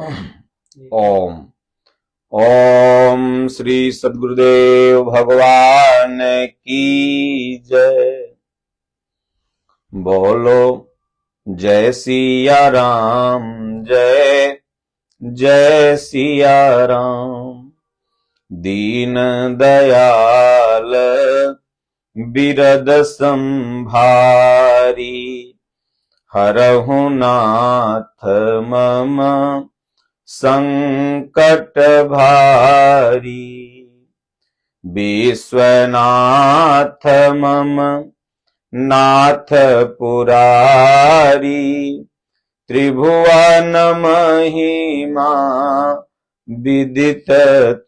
ओम ओम श्री सद्गुरुदेव भगवान की जय। बोलो जय सिया राम, जय जय सिया राम। दीन दयाल बिरद संभारी, हरहु नाथ मम संकट भारी। विश्वनाथ मम नाथ पुरारी, त्रिभुवन महिमा विदित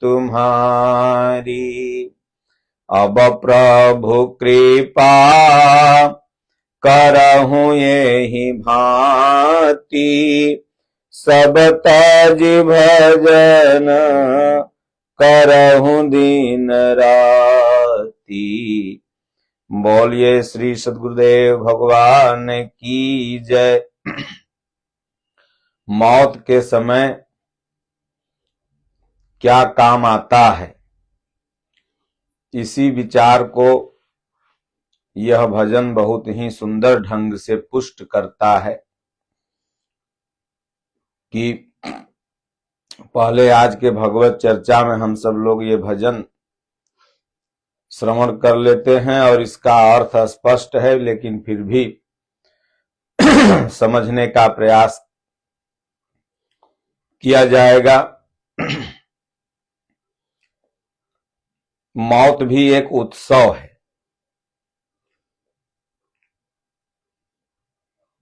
तुम्हारी। अब प्रभु कृपा करहु यही भांति, सब तज भजन करहु दिन राती। बोलिए श्री सद्गुरुदेव भगवान की जय। मौत के समय क्या काम आता है, इसी विचार को यह भजन बहुत ही सुंदर ढंग से पुष्ट करता है कि पहले आज के भगवत चर्चा में हम सब लोग ये भजन श्रवण कर लेते हैं और इसका अर्थ स्पष्ट है, लेकिन फिर भी समझने का प्रयास किया जाएगा। मौत भी एक उत्सव है।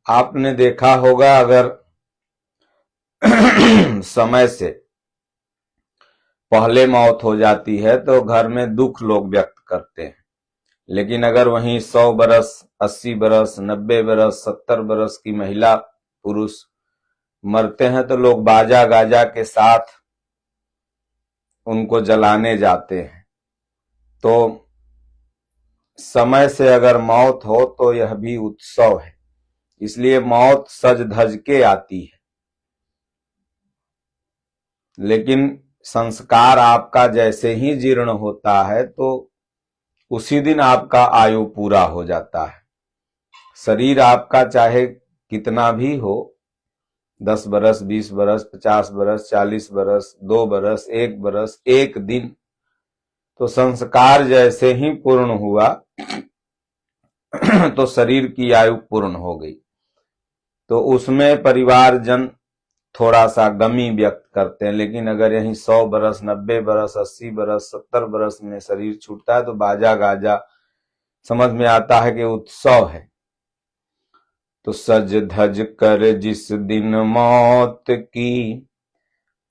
आपने देखा होगा, अगर समय से पहले मौत हो जाती है तो घर में दुख लोग व्यक्त करते हैं, लेकिन अगर वहीं 100 बरस, 80 बरस, 90 बरस, 70 बरस की महिला पुरुष मरते हैं तो लोग बाजा गाजा के साथ उनको जलाने जाते हैं। तो समय से अगर मौत हो तो यह भी उत्सव है, इसलिए मौत सज धज के आती है। लेकिन संस्कार आपका जैसे ही जीर्ण होता है तो उसी दिन आपका आयु पूरा हो जाता है। शरीर आपका चाहे कितना भी हो, 10 बरस, 20 बरस, 50 बरस, 40 बरस, 2 बरस, 1 बरस, 1 दिन, तो संस्कार जैसे ही पूर्ण हुआ तो शरीर की आयु पूर्ण हो गई। तो उसमें परिवारजन थोड़ा सा गमी व्यक्त करते हैं। लेकिन अगर यही 100 बरस, 90 बरस, 80 बरस, 70 बरस में शरीर छूटता है तो बाजा गाजा समझ में आता है कि उत्सव है। तो सज धज कर जिस दिन मौत की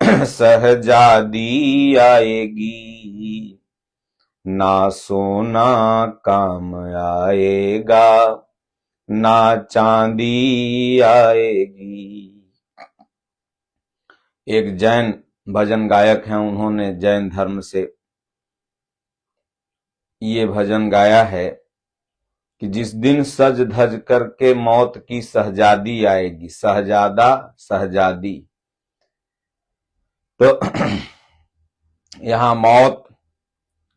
सहजादी आएगी, ना सोना काम आएगा, ना चांदी आएगी। एक जैन भजन गायक हैं, उन्होंने जैन धर्म से ये भजन गाया है कि जिस दिन सज धज करके मौत की सहजादी आएगी, सहजादा सहजादी। तो यहां मौत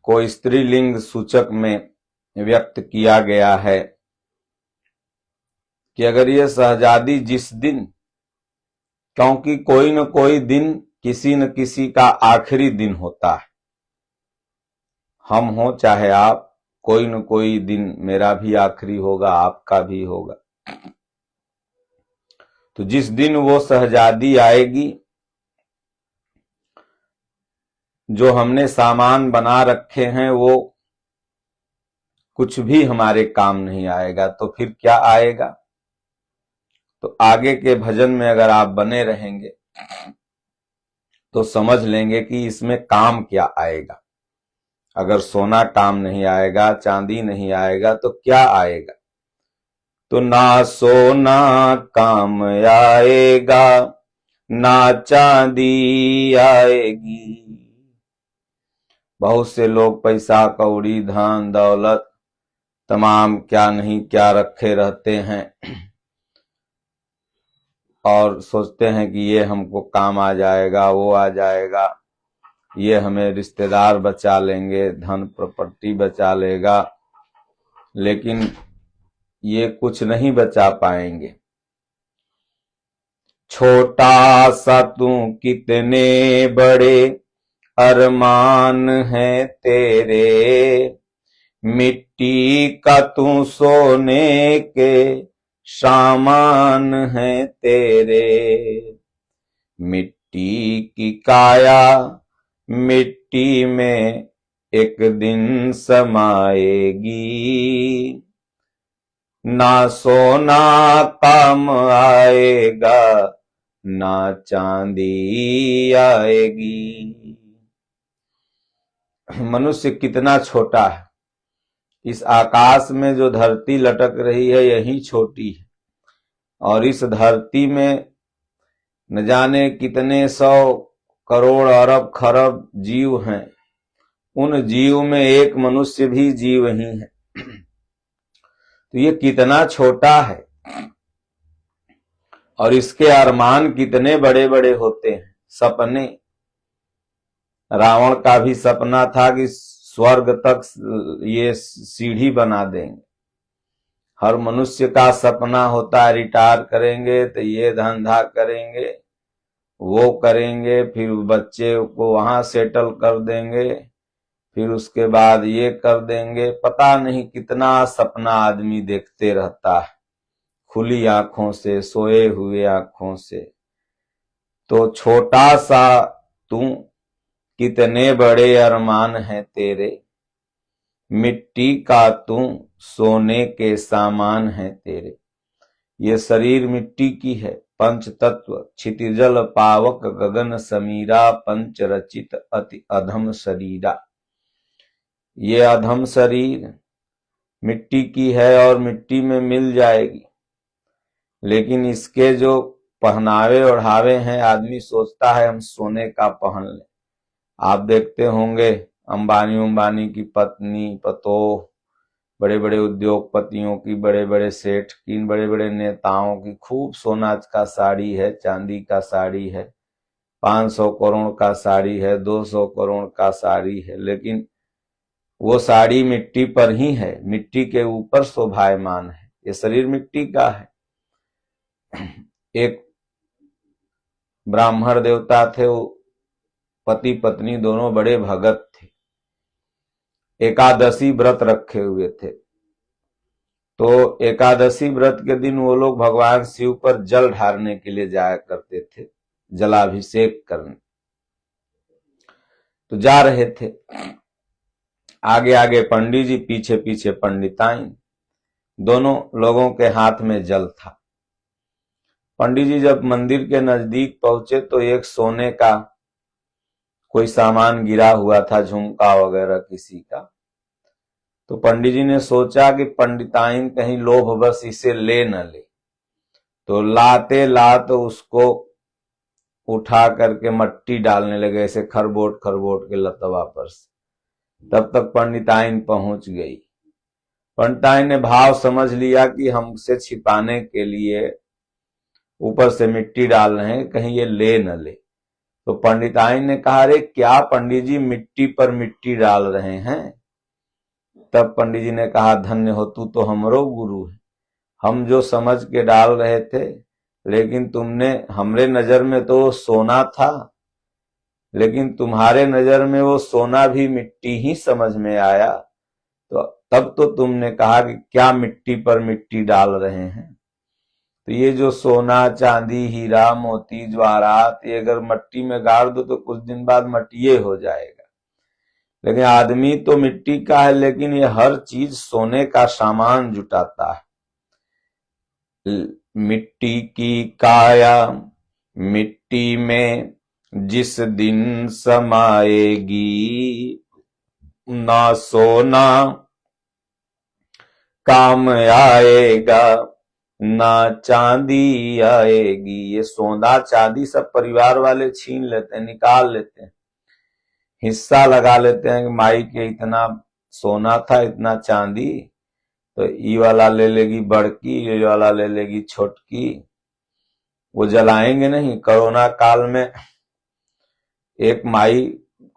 को स्त्रीलिंग सूचक में व्यक्त किया गया है कि अगर ये सहजादी जिस दिन, क्योंकि कोई न कोई दिन किसी न किसी का आखिरी दिन होता है। हम हो चाहे आप, कोई न कोई दिन मेरा भी आखिरी होगा, आपका भी होगा। तो जिस दिन वो सहजादी आएगी, जो हमने सामान बना रखे हैं वो कुछ भी हमारे काम नहीं आएगा, तो फिर क्या आएगा? तो आगे के भजन में अगर आप बने रहेंगे तो समझ लेंगे कि इसमें काम क्या आएगा। अगर सोना काम नहीं आएगा, चांदी नहीं आएगा, तो क्या आएगा? तो ना सोना काम आएगा, ना चांदी आएगी। बहुत से लोग पैसा कौड़ी धन दौलत तमाम क्या नहीं क्या रखे रहते हैं, और सोचते हैं कि ये हमको काम आ जाएगा, वो आ जाएगा, ये हमें रिश्तेदार बचा लेंगे, धन प्रॉपर्टी बचा लेगा, लेकिन ये कुछ नहीं बचा पाएंगे। छोटा सा तू कितने बड़े अरमान है तेरे, मिट्टी का तू सोने के सामान है तेरे। मिट्टी की काया मिट्टी में एक दिन समाएगी, ना सोना काम आएगा, ना चांदी आएगी। मनुष्य कितना छोटा है। इस आकाश में जो धरती लटक रही है यही छोटी है, और इस धरती में न जाने कितने 100 करोड़ अरब खरब जीव हैं। उन जीव में एक मनुष्य भी जीव ही है। तो ये कितना छोटा है, और इसके अरमान कितने बड़े बड़े होते हैं। सपने, रावण का भी सपना था कि स्वर्ग तक ये सीढ़ी बना देंगे। हर मनुष्य का सपना होता है रिटायर करेंगे तो ये धंधा करेंगे, वो करेंगे, फिर बच्चे को वहां सेटल कर देंगे, फिर उसके बाद ये कर देंगे। पता नहीं कितना सपना आदमी देखते रहता है, खुली आंखों से, सोए हुए आंखों से। तो छोटा सा तू कितने बड़े अरमान हैं तेरे, मिट्टी का तू सोने के सामान है तेरे। ये शरीर मिट्टी की है। पंच तत्व क्षितिजल पावक गगन समीरा, पंच रचित अति अधम शरीरा। ये अधम शरीर मिट्टी की है और मिट्टी में मिल जाएगी, लेकिन इसके जो पहनावे ओढ़ावे हैं, आदमी सोचता है हम सोने का पहन लें। आप देखते होंगे अंबानी की पत्नी, पतोह, बड़े बड़े उद्योगपतियों की, बड़े बड़े सेठ की, बड़े बड़े नेताओं की खूब सोना का साड़ी है, चांदी का साड़ी है, 500 करोड़ का साड़ी है, 200 करोड़ का साड़ी है, लेकिन वो साड़ी मिट्टी पर ही है, मिट्टी के ऊपर शोभायमान है। ये शरीर मिट्टी का है। एक ब्राह्मण देवता थे, वो पति पत्नी दोनों बड़े भगत थे, एकादशी व्रत रखे हुए थे। तो एकादशी व्रत के दिन वो लोग भगवान शिव पर जल ढारने के लिए जाया करते थे, जलाभिषेक करने। तो जा रहे थे, आगे आगे पंडित जी, पीछे पीछे पंडिताइन, दोनों लोगों के हाथ में जल था। पंडित जी जब मंदिर के नजदीक पहुंचे तो एक सोने का कोई सामान गिरा हुआ था, झुमका वगैरह किसी का। तो पंडित जी ने सोचा कि पंडिताइन कहीं लोभवश इसे ले न ले, तो लाते लात उसको उठा करके मट्टी डालने लगे, ऐसे खरबोट खरबोट के लतवा पर से। तब तक पंडिताइन पहुंच गई। पंडिताइन ने भाव समझ लिया कि हमसे छिपाने के लिए ऊपर से मिट्टी डाल रहे हैं, कहीं ये ले न ले। तो पंडिताइन ने कहा, अरे क्या पंडित जी मिट्टी पर मिट्टी डाल रहे हैं? तब पंडित जी ने कहा, धन्य हो तू तो हमरो गुरु है। हम जो समझ के डाल रहे थे, लेकिन तुमने, हमरे नजर में तो सोना था, लेकिन तुम्हारे नजर में वो सोना भी मिट्टी ही समझ में आया। तो तब तो तुमने कहा कि क्या मिट्टी पर मिट्टी डाल रहे हैं। तो ये जो सोना चांदी हीरा मोती जवाहरात, ये अगर मट्टी में गाड़ दो तो कुछ दिन बाद मटिये हो जाएगा। लेकिन आदमी तो मिट्टी का है, लेकिन ये हर चीज सोने का सामान जुटाता है। मिट्टी की काया मिट्टी में जिस दिन समाएगी, ना सोना काम आएगा, ना चांदी आएगी। ये सोना चांदी सब परिवार वाले छीन लेते हैं, निकाल लेते हैं, हिस्सा लगा लेते हैं कि माई के इतना सोना था, इतना चांदी, तो ई वाला ले लेगी बड़की, ये वाला ले लेगी छोटकी। वो जलाएंगे नहीं। कोरोना काल में एक माई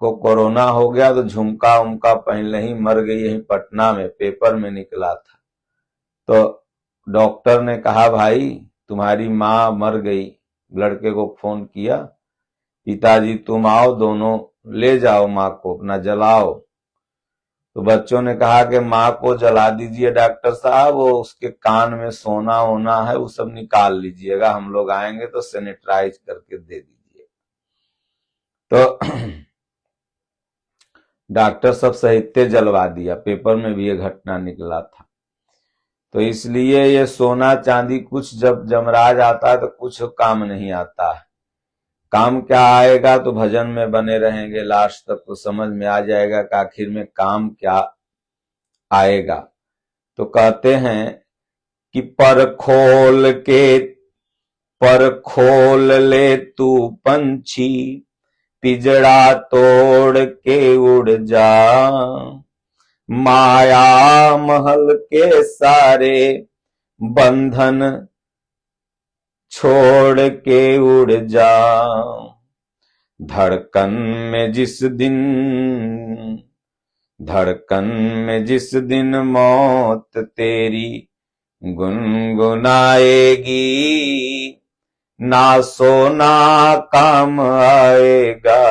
को कोरोना हो गया तो झुमका उमका पहले ही मर गई, यही पटना में पेपर में निकला था। तो डॉक्टर ने कहा भाई तुम्हारी माँ मर गई। लड़के को फोन किया, पिताजी तुम आओ, दोनों ले जाओ माँ को, अपना जलाओ। तो बच्चों ने कहा कि माँ को जला दीजिए डॉक्टर साहब, वो उसके कान में सोना होना है वो सब निकाल लीजिएगा, हम लोग आएंगे तो सैनिटाइज करके दे दीजिए। तो डॉक्टर सब साहित्य जलवा दिया, पेपर में भी ये घटना निकला था। तो इसलिए ये सोना चांदी कुछ जब जमराज आता है तो कुछ काम नहीं आता है। काम क्या आएगा तो भजन में बने रहेंगे, लास्ट तक तो समझ में आ जाएगा कि आखिर में काम क्या आएगा। तो कहते हैं कि पर खोल ले तू पंछी, पिजड़ा तोड़ के उड़ जा, माया महल के सारे बंधन छोड़ के उड़ जा। धड़कन में जिस दिन मौत तेरी गुनगुनाएगी, ना सोना काम आएगा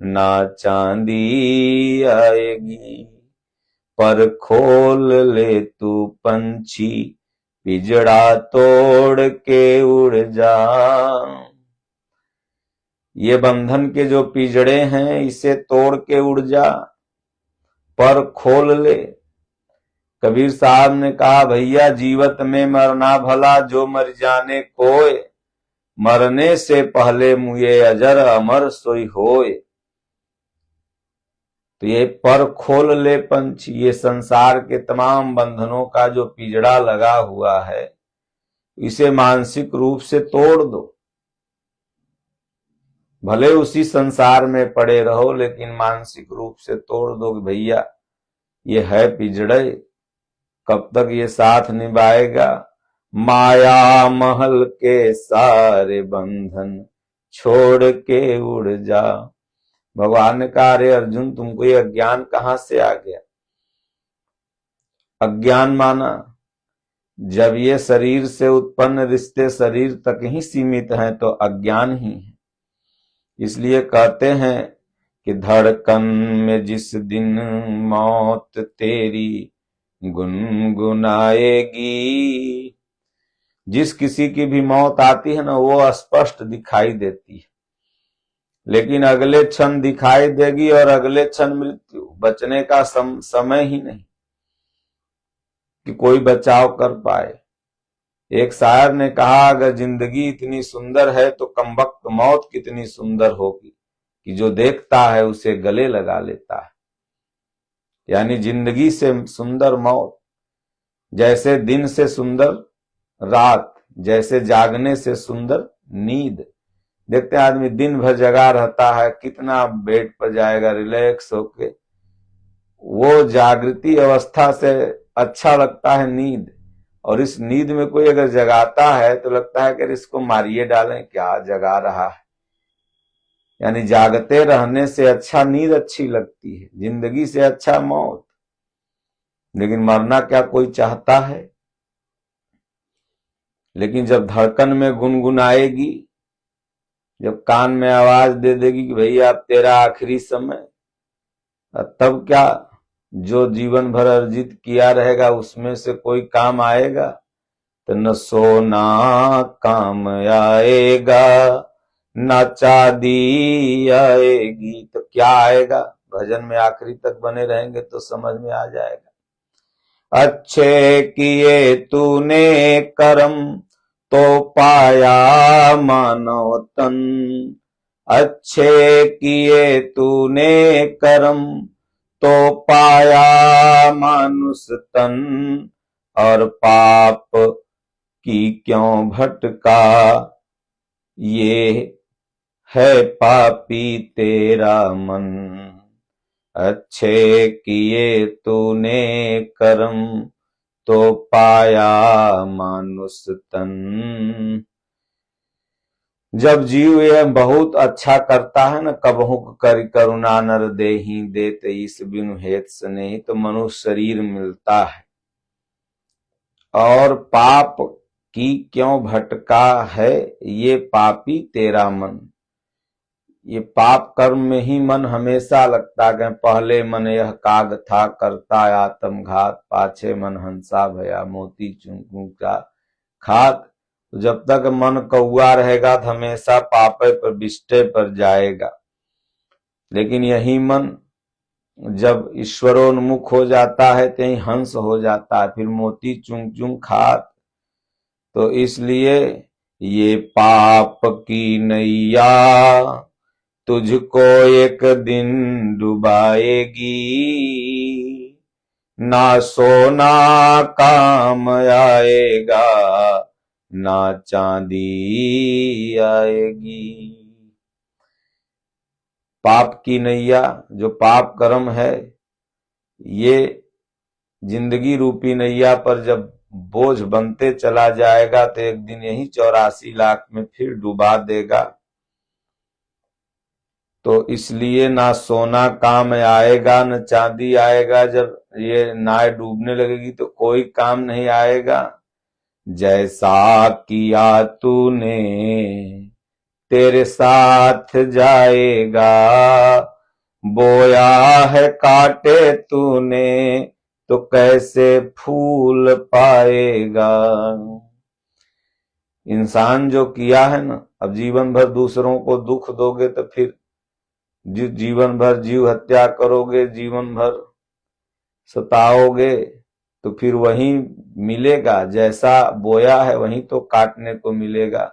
ना चांदी आएगी। पर खोल ले तू पंछी, पिजड़ा तोड़ के उड़ जा। ये बंधन के जो पिजड़े हैं इसे तोड़ के उड़ जा, पर खोल ले। कबीर साहब ने कहा भैया जीवत में मरना भला, जो मर जाने कोय, मरने से पहले मुए अजर अमर सोई होय। तो ये पर खोल ले पंछी, ये संसार के तमाम बंधनों का जो पिजड़ा लगा हुआ है इसे मानसिक रूप से तोड़ दो। भले उसी संसार में पड़े रहो लेकिन मानसिक रूप से तोड़ दो कि भैया ये है पिजड़े, कब तक ये साथ निभाएगा। माया महल के सारे बंधन छोड़ के उड़ जा। भगवान ने कहा अरे अर्जुन तुमको ये अज्ञान कहां से आ गया। अज्ञान माना जब ये शरीर से उत्पन्न रिश्ते शरीर तक ही सीमित हैं तो अज्ञान ही है। इसलिए कहते हैं कि धड़कन में जिस दिन मौत तेरी गुनगुनाएगी। जिस किसी की भी मौत आती है ना वो स्पष्ट दिखाई देती है, लेकिन अगले क्षण दिखाई देगी और अगले क्षण मृत्यु। बचने का समय ही नहीं कि कोई बचाव कर पाए। एक शायर ने कहा अगर जिंदगी इतनी सुंदर है तो कमबख्त मौत कितनी सुंदर होगी कि जो देखता है उसे गले लगा लेता है। यानी जिंदगी से सुंदर मौत, जैसे दिन से सुंदर रात, जैसे जागने से सुंदर नींद। देखते हैं आदमी दिन भर जगा रहता है, कितना बेड पर जाएगा रिलैक्स होके, वो जागृति अवस्था से अच्छा लगता है नींद। और इस नींद में कोई अगर जगाता है तो लगता है कि इसको मारिए डालें, क्या जगा रहा है। यानी जागते रहने से अच्छा नींद अच्छी लगती है, जिंदगी से अच्छा मौत। लेकिन मरना क्या कोई चाहता है। लेकिन जब धड़कन में गुनगुनाएगी, जब कान में आवाज दे देगी कि भैया अब तेरा आखिरी समय, तब क्या जो जीवन भर अर्जित किया रहेगा उसमें से कोई काम आएगा। तो न सोना काम आएगा न चांदी आएगी, तो क्या आएगा। भजन में आखिरी तक बने रहेंगे तो समझ में आ जाएगा। अच्छे किए तूने कर्म तो पाया मानव तन, अच्छे किए तूने कर्म तो पाया मानुष तन, और पाप की क्यों भटका ये है पापी तेरा मन। अच्छे किए तूने कर्म तो पाया मानुष तन। जब जीव यह बहुत अच्छा करता है न, कबहु कर करुणा नर देहि देत ईस बिनु हेत स्नेहि, तो मनुष्य शरीर मिलता है। और पाप की क्यों भटका है ये पापी तेरा मन, ये पाप कर्म में ही मन हमेशा लगता है। पहले मन यह काग था करता आत्मघात, पाछे मन हंसा भया मोती चुन का खात। तो जब तक मन कौआ रहेगा तो हमेशा पापे पर बिष्टे पर जाएगा। लेकिन यही मन जब ईश्वरोन्मुख हो जाता है तो यही हंस हो जाता है, फिर मोती चुंग चुंग खात। तो इसलिए ये पाप की नैया तुझको एक दिन डुबाएगी, ना सोना काम आएगा ना चांदी आएगी। पाप की नैया, जो पाप कर्म है, ये जिंदगी रूपी नैया पर जब बोझ बनते चला जाएगा तो एक दिन यही 84 लाख में फिर डुबा देगा। तो इसलिए ना सोना काम आएगा न चांदी आएगा। जब ये नाव डूबने लगेगी तो कोई काम नहीं आएगा। जैसा किया तूने तेरे साथ जाएगा, बोया है काटे तूने तो कैसे फूल पाएगा। इंसान जो किया है ना, अब जीवन भर दूसरों को दुख दोगे तो फिर जीवन भर जीव हत्या करोगे, जीवन भर सताओगे, तो फिर वही मिलेगा। जैसा बोया है वही तो काटने को मिलेगा।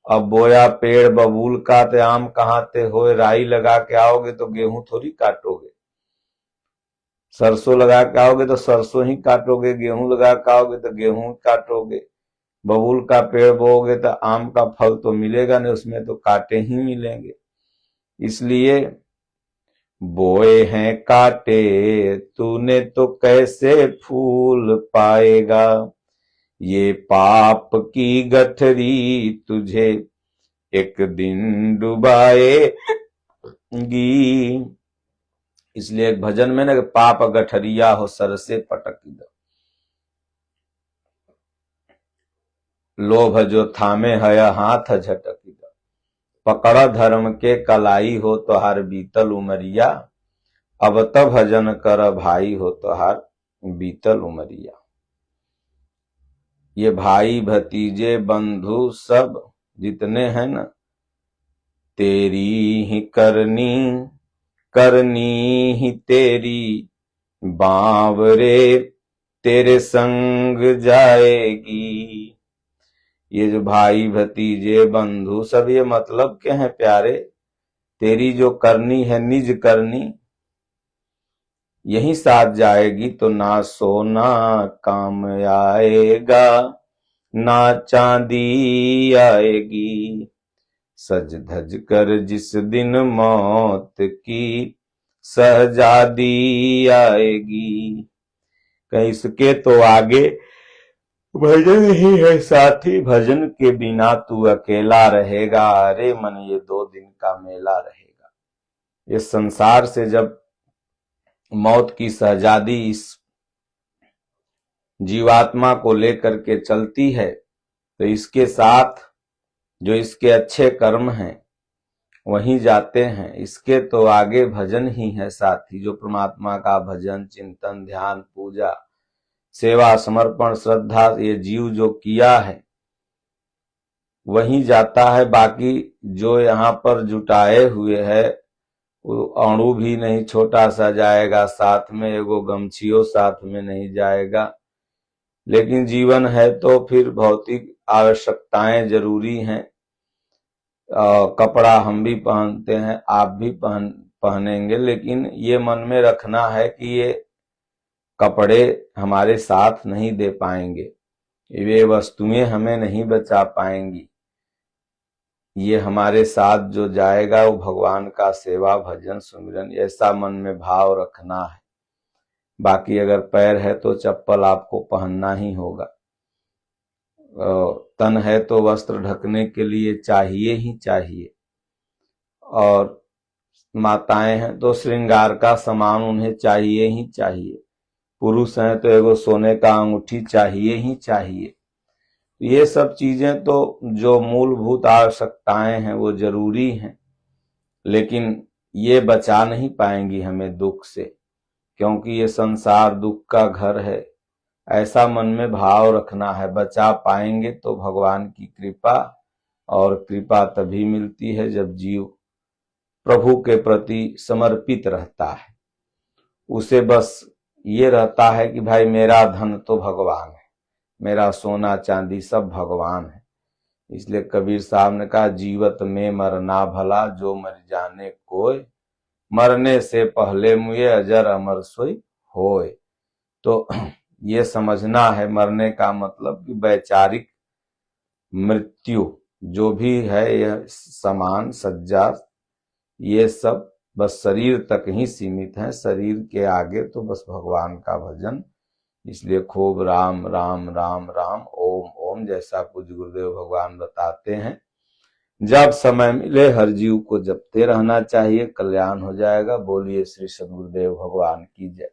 अब बोया पेड़ बबूल का ते आम कहाँ ते होए, राई लगा के आओगे तो गेहूं थोड़ी काटोगे। सरसों लगा के आओगे तो सरसों ही काटोगे, गेहूं लगा के आओगे तो गेहूं काटोगे। बबूल का पेड़ बोओगे तो आम का फल तो मिलेगा नहीं, उसमें तो कांटे ही मिलेंगे। इसलिए बोए हैं कांटे तूने तो कैसे फूल पाएगा, ये पाप की गठरी तुझे एक दिन डुबाएगी। इसलिए एक भजन में ना, पाप गठरिया हो सर से पटक दो, लोभ जो थामे है हाथ झटक दो, पकड़ धर्म के कलाई हो तो हार बीतल उमरिया, अब तब भजन कर भाई हो तो हार बीतल उमरिया। ये भाई भतीजे बंधु सब जितने हैं ना, तेरी ही करनी करनी ही तेरी बावरे तेरे संग जाएगी। ये जो भाई भतीजे बंधु सब ये मतलब के हैं प्यारे, तेरी जो करनी है निज करनी यही साथ जाएगी। तो ना सोना काम आएगा ना चांदी आएगी, सज धज कर जिस दिन मौत की सहजादी आएगी। कहीं इसके तो आगे भजन ही है साथी, भजन के बिना तू अकेला रहेगा। अरे मन ये 2 दिन का मेला रहेगा। ये संसार से जब मौत की सहजादी इस जीवात्मा को लेकर के चलती है तो इसके साथ जो इसके अच्छे कर्म हैं वहीं जाते हैं। इसके तो आगे भजन ही है साथी, जो परमात्मा का भजन चिंतन ध्यान पूजा सेवा समर्पण श्रद्धा ये जीव जो किया है वहीं जाता है। बाकी जो यहाँ पर जुटाए हुए है वो अणु भी नहीं छोटा सा जाएगा साथ में, एगो गमछियो साथ में नहीं जाएगा। लेकिन जीवन है तो फिर भौतिक आवश्यकताएं जरूरी हैं। कपड़ा हम भी पहनते हैं, आप भी पहनेंगे, लेकिन ये मन में रखना है कि ये कपड़े हमारे साथ नहीं दे पाएंगे, ये वस्तुएं हमें नहीं बचा पाएंगी। ये हमारे साथ जो जाएगा वो भगवान का सेवा भजन सुमिरन, ऐसा मन में भाव रखना है। बाकी अगर पैर है तो चप्पल आपको पहनना ही होगा। तन है तो वस्त्र ढकने के लिए चाहिए ही चाहिए, और माताएं हैं तो श्रृंगार का सामान उन्हें चाहिए ही चाहिए, पुरुष हैं तो एगो सोने का अंगूठी चाहिए ही चाहिए। ये सब चीजें तो जो मूलभूत आवश्यकताएं हैं वो जरूरी हैं, लेकिन ये बचा नहीं पाएंगी हमें दुख से, क्योंकि ये संसार दुख का घर है। ऐसा मन में भाव रखना है, बचा पाएंगे तो भगवान की कृपा, और कृपा तभी मिलती है जब जीव प्रभु के प्रति समर्पित रहता है। उसे बस ये रहता है कि भाई मेरा धन तो भगवान है, मेरा सोना चांदी सब भगवान है। इसलिए कबीर साहब ने कहा, जीवत में मरना भला, जो मर जाने कोय, मरने से पहले मुझे अजर अमर सोई होए। तो ये समझना है, मरने का मतलब कि वैचारिक मृत्यु जो भी है, यह समान सज्जा, ये सब बस शरीर तक ही सीमित है, शरीर के आगे तो बस भगवान का भजन। इसलिए खूब राम राम राम राम ओम ओम, जैसा पूज्य गुरुदेव भगवान बताते हैं, जब समय मिले हर जीव को जपते रहना चाहिए, कल्याण हो जाएगा। बोलिए श्री सद्गुरुदेव भगवान की जय।